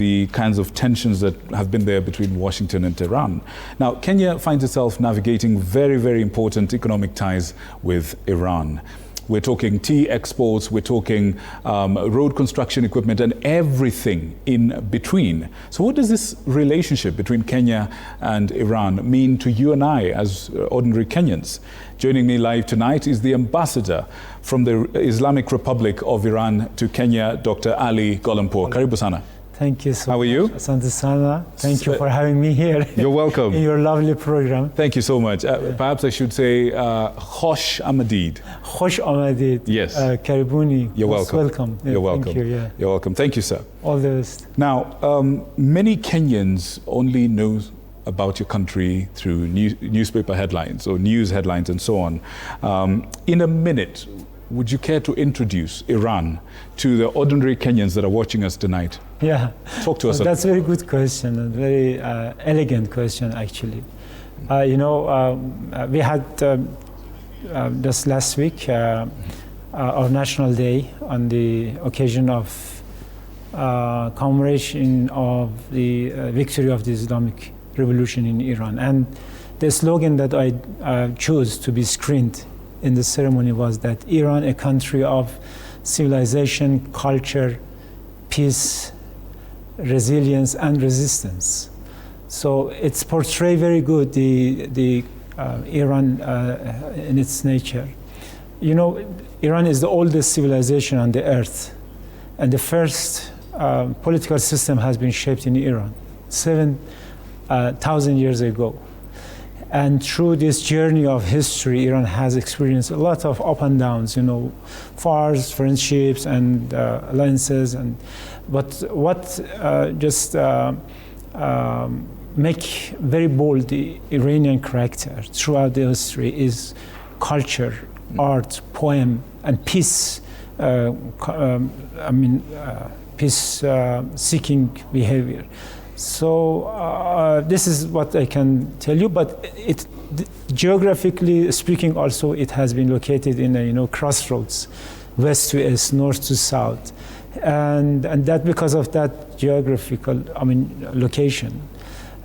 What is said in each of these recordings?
the kinds of tensions that have been there between Washington and Tehran. Now, Kenya finds itself navigating very, very important economic ties with Iran. We're talking tea exports, we're talking road construction equipment and everything in between. So what does this relationship between Kenya and Iran mean to you and I as ordinary Kenyans? Joining me live tonight is the ambassador from the Islamic Republic of Iran to Kenya, Dr. Ali Gholampour. Karibu sana. Thank you so much. How are you? Asante sana. Thank you for having me here. You're welcome. In your lovely program. Thank you so much. Perhaps I should say, Khosh Amadid. Khosh Amadid. Yes. Karibuni. You're welcome. Welcome. Yeah, You're welcome. Thank you. Yeah. You're welcome. Thank you, sir. All the best. Now, many Kenyans only know about your country through newspaper headlines or news headlines and so on. In a minute, would you care to introduce Iran to the ordinary Kenyans that are watching us tonight? Yeah. Talk to us. That's a very good question, a very elegant question, actually. We had just last week our National Day on the occasion of commemoration of the victory of the Islamic Revolution in Iran. And the slogan that I chose to be screened in the ceremony was that Iran, a country of civilization, culture, peace, resilience, and resistance. So it's portrayed very good, the Iran in its nature. You know, Iran is the oldest civilization on the earth, and the first political system has been shaped in Iran 7,000 years ago. And through this journey of history, Iran has experienced a lot of up and downs, you know, wars, friendships, and alliances. But what make very bold the Iranian character throughout the history is culture, art, poem, and peace. Peace-seeking behavior. So this is what I can tell you, but geographically speaking also, it has been located in a crossroads, west to east, north to south. And that because of that geographical, location,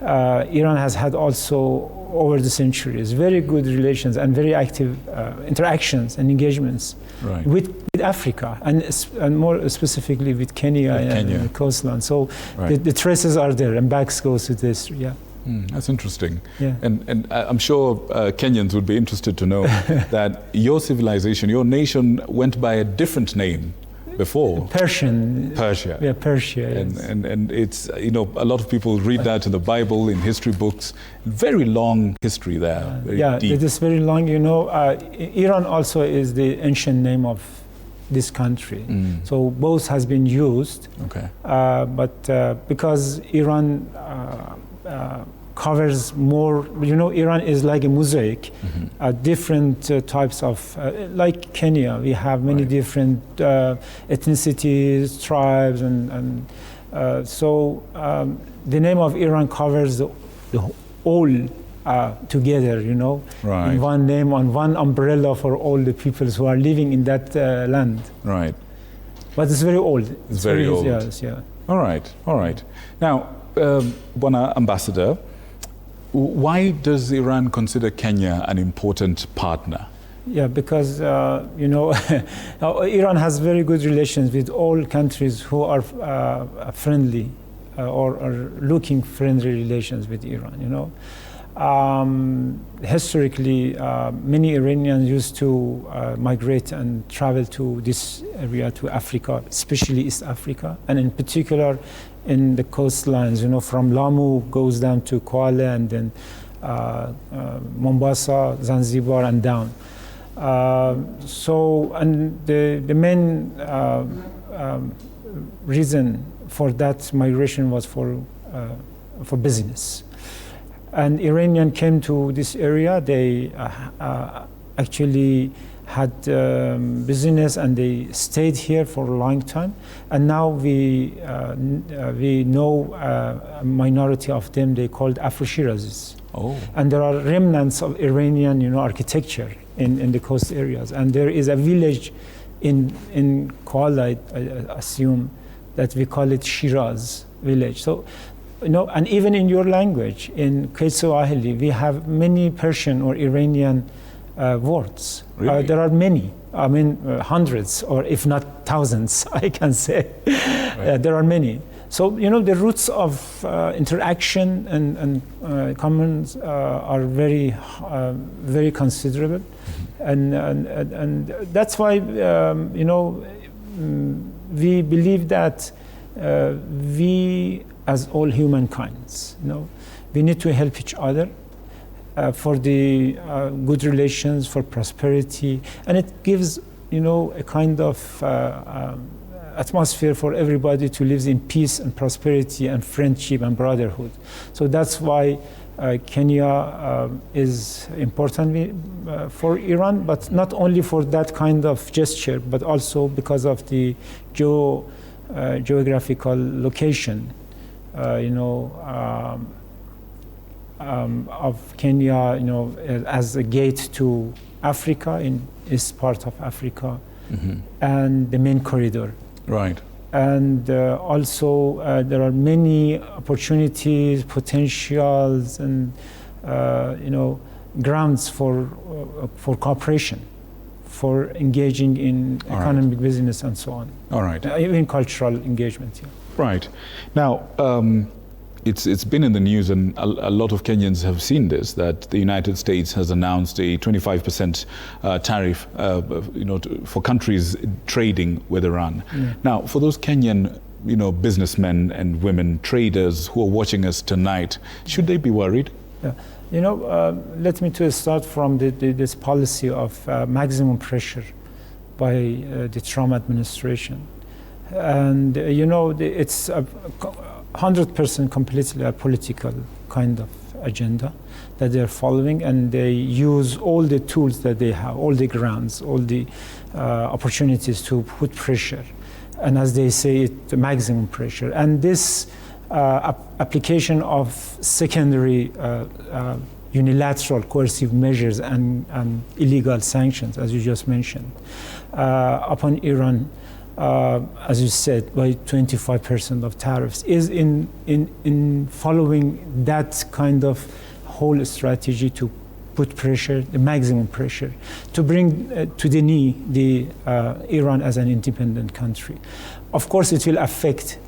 Iran has had also over the centuries very good relations and very active interactions and engagements with Africa and more specifically with Kenya and the coastline. So the traces are there and backs goes to this. Yeah. That's interesting. Yeah. And I'm sure Kenyans would be interested to know that your civilization, your nation went by a different name before. Persia. Yeah, Persia. Yes. And it's, a lot of people read that in the Bible, in history books. Very long history there. Yeah, deep. It is very long. Iran also is the ancient name of this country. So both has been used. Okay. But because Iran covers more, Iran is like a mosaic, different types of, like Kenya, we have many different ethnicities, tribes, and so the name of Iran covers the all together, in one name, on one umbrella for all the peoples who are living in that land. Right. But it's very old. It's very old. Yes, yeah. All right. Now, Bwana Ambassador, why does Iran consider Kenya an important partner? Yeah, because Iran has very good relations with all countries who are friendly or are looking friendly relations with Iran. Historically, many Iranians used to migrate and travel to this area, to Africa, especially East Africa, and in particular in the coastlines, from Lamu goes down to Kuala and then Mombasa, Zanzibar, and down. And the main reason for that migration was for business. And Iranian came to this area. They actually had business and they stayed here for a long time. And now we know a minority of them. They called Afro-Shirazis. Oh. And there are remnants of Iranian, architecture in the coast areas. And there is a village in Kuala, I assume, that we call it Shiraz. village. So, and even in your language, in Kiswahili, we have many Persian or Iranian words. Really? There are many. I mean, hundreds, or if not thousands, I can say. Right. There are many. So, the roots of interaction and commons are very, very considerable. And that's why, we believe that we, as all humankinds, we need to help each other for the good relations, for prosperity, and it gives, a kind of atmosphere for everybody to live in peace and prosperity and friendship and brotherhood. So that's why Kenya is important for Iran, but not only for that kind of gesture, but also because of the geographical location, of Kenya, as a gate to Africa, in east part of Africa, and the main corridor. Right. And also there are many opportunities, potentials, and grounds for cooperation, for engaging in economic business and so on. All right. Even cultural engagement. Yeah. Right. Now, it's been in the news, and a lot of Kenyans have seen this, that the United States has announced a 25% tariff, for countries trading with Iran. Yeah. Now, for those Kenyan, businessmen and women, traders who are watching us tonight, should they be worried? Yeah. Let me to start from this policy of maximum pressure by the Trump administration. And, it's 100% completely a political kind of agenda that they're following, and they use all the tools that they have, all the grounds, all the opportunities to put pressure, and as they say it, the maximum pressure. And this application of secondary unilateral coercive measures and illegal sanctions, as you just mentioned, upon Iran, as you said, by 25% of tariffs, is in following that kind of whole strategy to put pressure, the maximum pressure, to bring to the knee the Iran as an independent country. Of course, it will affect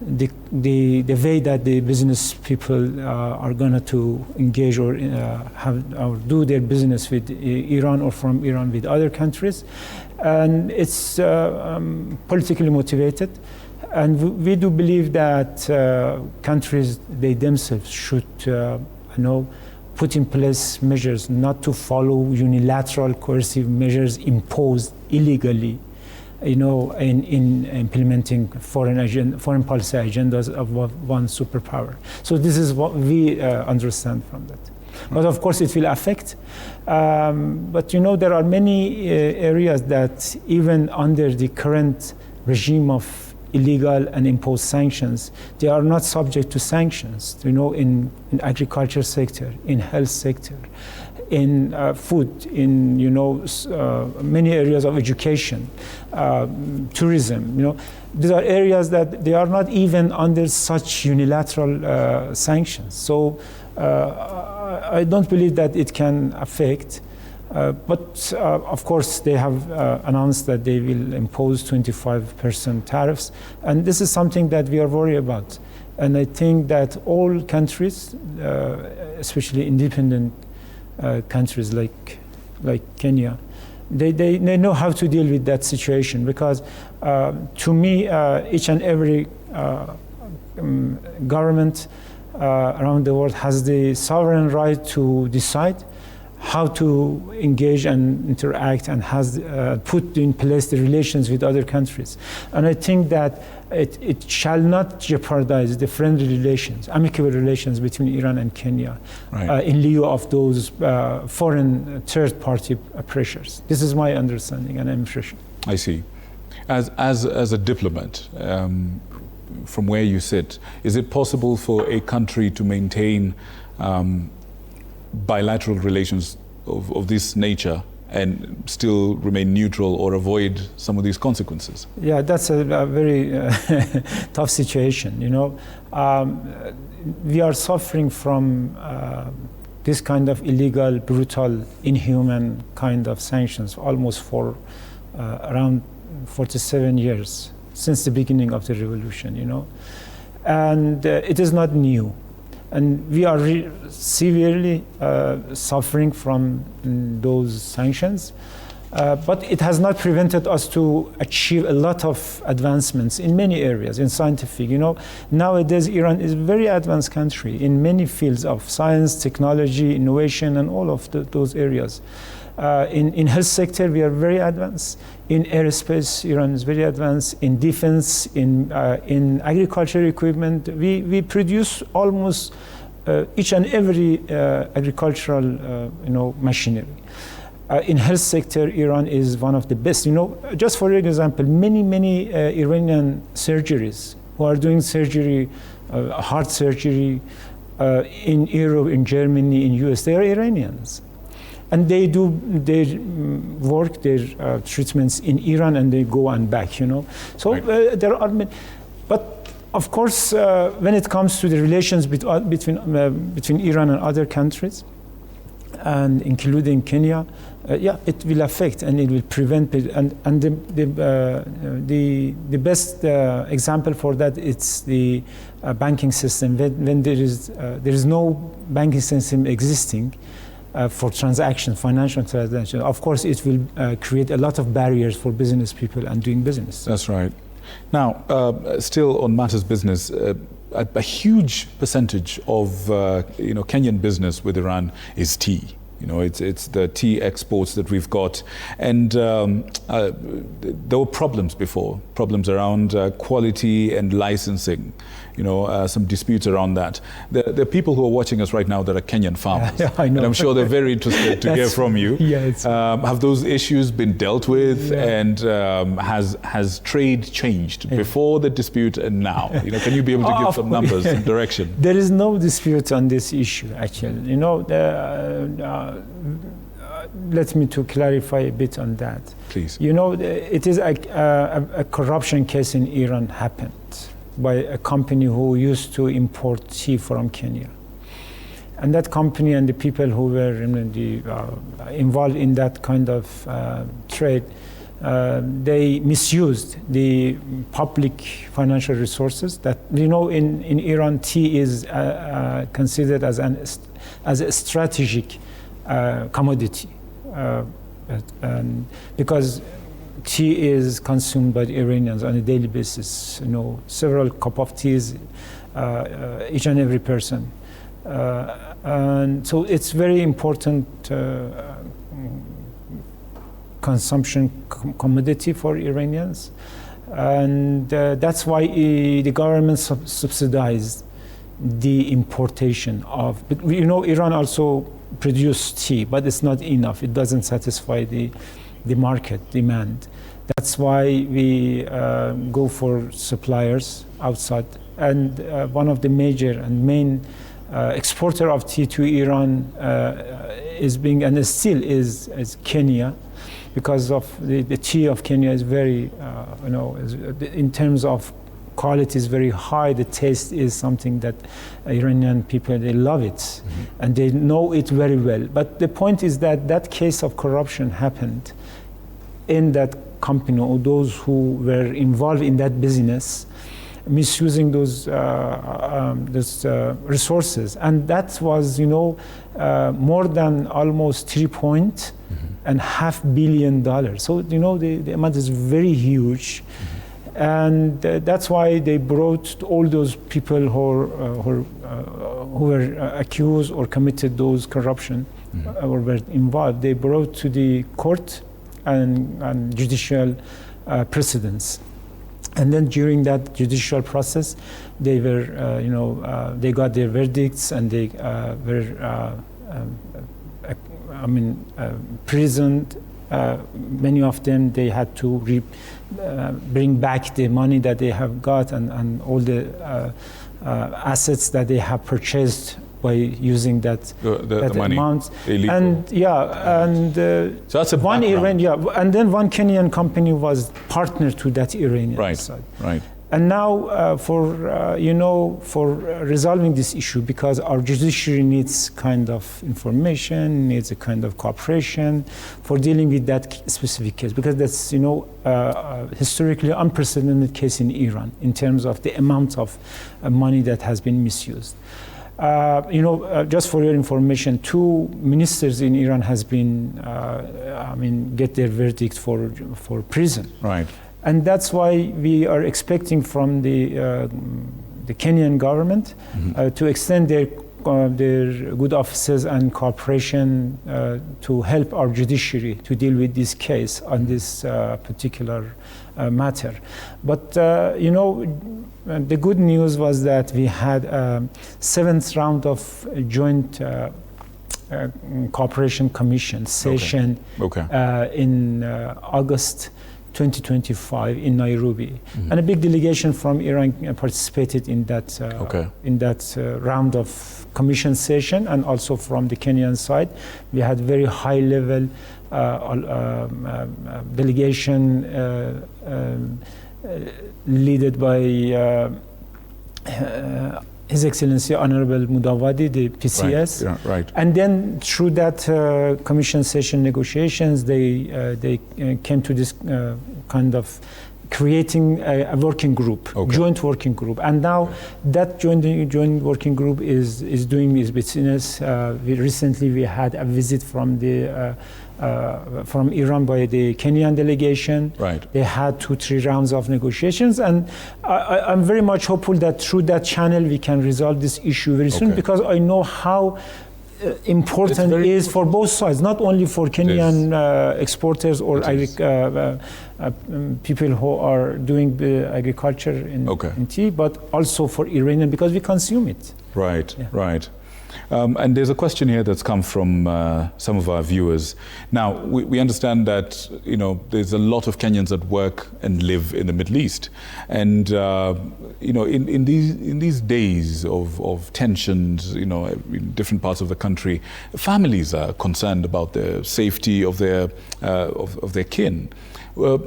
the way that the business people are going to engage or do their business with Iran or from Iran with other countries, and it's politically motivated. And we do believe that countries, they themselves should, put in place measures not to follow unilateral coercive measures imposed illegally, in implementing foreign policy agendas of one superpower. So this is what we understand from that. But of course it will affect. But there are many areas that even under the current regime of illegal and imposed sanctions, they are not subject to sanctions, in agriculture sector, in health sector, in food, in many areas of education, tourism. These are areas that they are not even under such unilateral sanctions. So I don't believe that it can affect. But of course, they have announced that they will impose 25% tariffs, and this is something that we are worried about. And I think that all countries, especially independent countries like Kenya, they know how to deal with that situation, because to me, each and every government around the world has the sovereign right to decide how to engage and interact, and has put in place the relations with other countries. And I think that it shall not jeopardize the friendly relations, amicable relations between Iran and Kenya, right, in lieu of those foreign third-party pressures. This is my understanding and impression. I see. As a diplomat, from where you sit, is it possible for a country to maintain bilateral relations of this nature and still remain neutral or avoid some of these consequences? Yeah, that's a very tough situation. We are suffering from this kind of illegal, brutal, inhuman kind of sanctions almost for around 47 years, since the beginning of the revolution, And it is not new. And we are severely suffering from those sanctions. But it has not prevented us to achieve a lot of advancements in many areas, in scientific. Nowadays Iran is a very advanced country in many fields of science, technology, innovation, and all of those areas. In health sector, we are very advanced. In aerospace, Iran is very advanced. In defense, in agriculture equipment, we produce almost each and every agricultural, machinery. In health sector, Iran is one of the best. Just for example, many Iranian surgeries who are doing surgery, heart surgery, in Europe, in Germany, in US, they are Iranians. And they do their work, their treatments in Iran, and they go and back, So right. There are many. But of course, when it comes to the relations between Iran and other countries, and including Kenya, it will affect and it will prevent. And the best example for that is the banking system. When there is no banking system existing for financial transactions, of course, it will create a lot of barriers for business people and doing business. That's right. Now, still on matters business. A huge percentage of Kenyan business with Iran is tea. It's the tea exports that we've got, and there were problems before, problems around quality and licensing. Some disputes around that. There are people who are watching us right now that are Kenyan farmers. Yeah, I know. And I'm sure they're very interested to hear from you. Yeah, have those issues been dealt with, and has trade changed before the dispute and now? Can you be able to give some numbers and direction? There is no dispute on this issue, actually. Let me to clarify a bit on that. Please. It is a corruption case in Iran happened by a company who used to import tea from Kenya. And that company and the people who were involved in that kind of trade, they misused the public financial resources. That in Iran, tea is considered as a strategic commodity, because tea is consumed by the Iranians on a daily basis. Several cup of teas, each and every person, and so it's very important consumption commodity for Iranians, and that's why the government subsidized the importation of. But Iran also produces tea, but it's not enough. It doesn't satisfy the market demand. That's why we go for suppliers outside. And one of the major and main exporter of tea to Iran still is Kenya, because of the tea of Kenya is very, in terms of quality is very high. The taste is something that Iranian people, they love it, and they know it very well. But the point is that case of corruption happened in that company, or those who were involved in that business, misusing those resources, and that was more than almost $3.5 billion. So the amount is very huge. And that's why they brought all those people who were accused or committed those corruption or were involved. They brought to the court and judicial precedents. And then during that judicial process, they were, they got their verdicts, and they were, prisoned. Many of them, they had to bring back the money that they have got, and all the assets that they have purchased by using that, the money amount. illegal. And so that's a one background. and then one Kenyan company was partner to that Iranian side. Right. And now for resolving this issue, because our judiciary needs kind of information, needs a kind of cooperation for dealing with that specific case, because that's historically unprecedented case in Iran in terms of the amount of money that has been misused. Just for your information, 2 ministers in Iran has been, get their verdict for prison. Right. And that's why we are expecting from the Kenyan government to extend their good offices and cooperation to help our judiciary to deal with this case on this particular matter. But the good news was that we had a 7th round of joint cooperation commission session in August 2025 in Nairobi, and a big delegation from Iran participated in that round of commission session, and also from the Kenyan side, we had very high level delegation led by His Excellency Honorable Mudawadi, the PCS. Right. And then through that commission session negotiations, they came to this kind of creating a working group, joint working group. And now that joint working group is doing its business. Recently we had a visit from Iran by the Kenyan delegation. Right. They had 2-3 rounds of negotiations, and I'm very much hopeful that through that channel we can resolve this issue very soon, because I know how important it is for both sides, not only for Kenyan exporters or people who are doing agriculture in tea, but also for Iranian, because we consume it. Right, right. And there's a question here that's come from some of our viewers. Now, we understand that there's a lot of Kenyans that work and live in the Middle East, and in these days of tensions, in different parts of the country, families are concerned about the safety of their kin.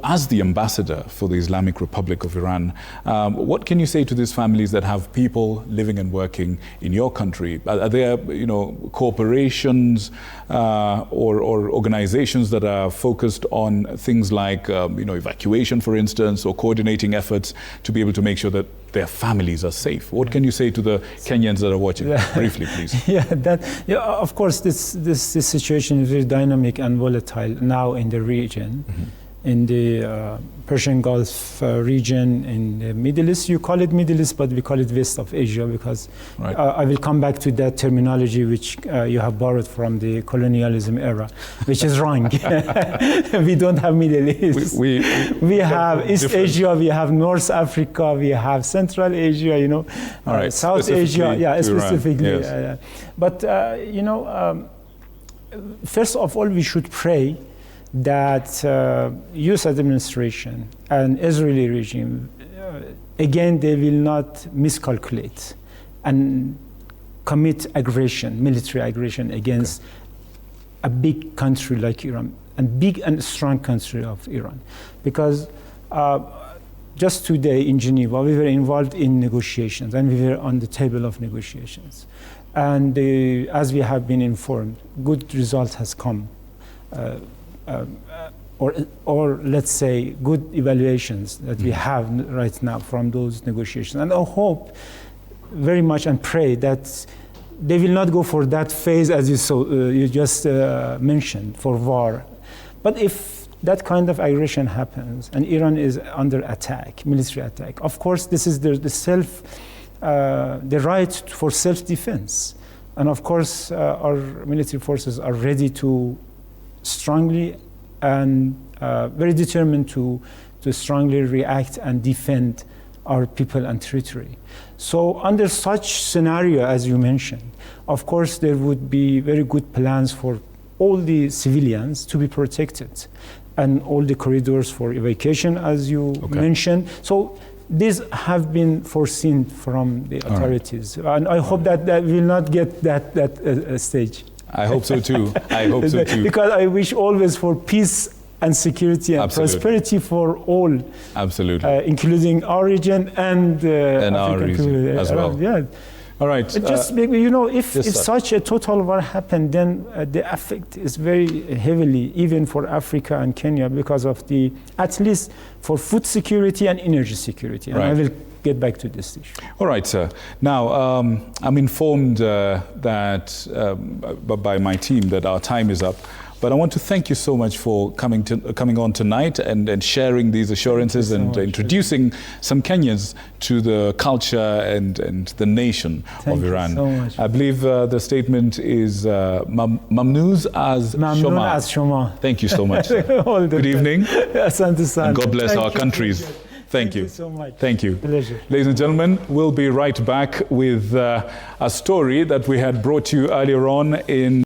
As the ambassador for the Islamic Republic of Iran, what can you say to these families that have people living and working in your country? Are there, corporations or organizations that are focused on things like, evacuation, for instance, or coordinating efforts to be able to make sure that their families are safe? What can you say to the Kenyans that are watching? Briefly, please. Of course, this situation is very dynamic and volatile now in the region. In the Persian Gulf region, in the Middle East. You call it Middle East, but we call it West of Asia, because I will come back to that terminology which you have borrowed from the colonialism era, which is wrong. We don't have Middle East. We have East Asia, we have North Africa, we have Central Asia, South Asia, specifically. Yes. But, first of all, we should pray that U.S. administration and Israeli regime, again, they will not miscalculate and commit aggression, military aggression against a big country like Iran, and big and strong country of Iran. Because just today in Geneva, we were involved in negotiations, and we were on the table of negotiations. And as we have been informed, good result has come. Or let's say good evaluations that we have right now from those negotiations. And I hope very much and pray that they will not go for that phase as you just mentioned, for war. But if that kind of aggression happens and Iran is under attack, military attack, of course this is the right for self-defense. And of course our military forces are ready to strongly and very determined to strongly react and defend our people and territory. So under such scenario, as you mentioned, of course there would be very good plans for all the civilians to be protected, and all the corridors for evacuation, as you mentioned. So these have been foreseen from the authorities. And I hope that will not get that stage. I hope so too. I hope so too. Because I wish always for peace and security and prosperity for all. Absolutely. Including our region and our region as well. Yeah. All right. Just if such a total war happened, then the effect is very heavily, even for Africa and Kenya, because of at least for food security and energy security. And I will get back to this issue. All right, sir. Now, I'm informed that by my team that our time is up. But I want to thank you so much for coming on tonight and sharing these assurances and introducing some Kenyans to the culture and the nation of Iran. Thank you so much. I believe the statement is Mamnouz as Shoma. Thank you so much. Good evening. And God bless our countries. Thank you so much. Thank you. Pleasure. Ladies and gentlemen, we'll be right back with a story that we had brought you earlier on in